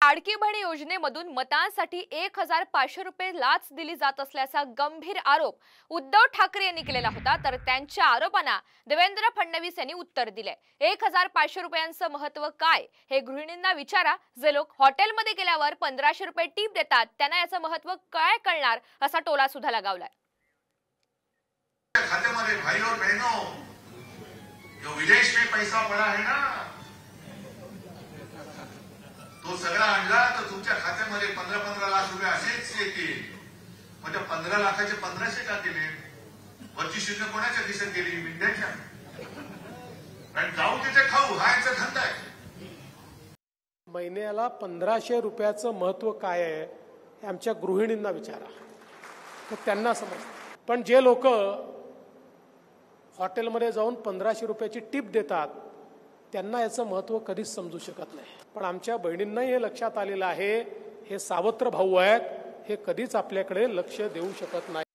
लाडकी बहीण योजनेमधून मतांसाठी 1,500 रुपये लाच दिली जात असल्याचा गंभीर आरोप उद्धव ठाकरे यांनी केलेला होता। तर त्यांच्या आरोपांना देवेंद्र फडणवीस यांनी उत्तर दिले। 1,500 रुपयांचं महत्त्व काय हे गृहिणींना विचारा। जे लोक हॉटेलमध्ये गेल्यावर 1,500 रुपये टिप देतात त्यांना याचं महत्त्व काय कळणार असा टोला सुद्धा लगावलाय। खात्यामध्ये भाई और बहनों, जो विदेश में पैसा पड़ा है ना, तो सगळा आणला तर तुमच्या खात्यामध्ये 15-15 लाख रुपये असेच येतील। म्हणजे 15 लाखाचे 1500 का केले? वरची शून्य कोणाच्या खिशात गेली? मिंड्याच्या। कारण जाऊ तिथे खाऊ हा यांचा धंदा आहे। महिन्याला 1,500 रुपयाचं महत्त्व काय आहे हे आमच्या गृहिणींना विचारा, तर त्यांना समजतं। पण जे लोक हॉटेलमध्ये जाऊन 1,500 रुपयाची टिप देतात त्यांना याचं महत्त्व कधीच समजू शकत नाही। पण आमच्या बहिणींनाही हे लक्षात आलेलं आहे, हे सावत्र भाऊ आहेत, हे कधीच आपल्याकडे लक्ष देऊ शकत नाही।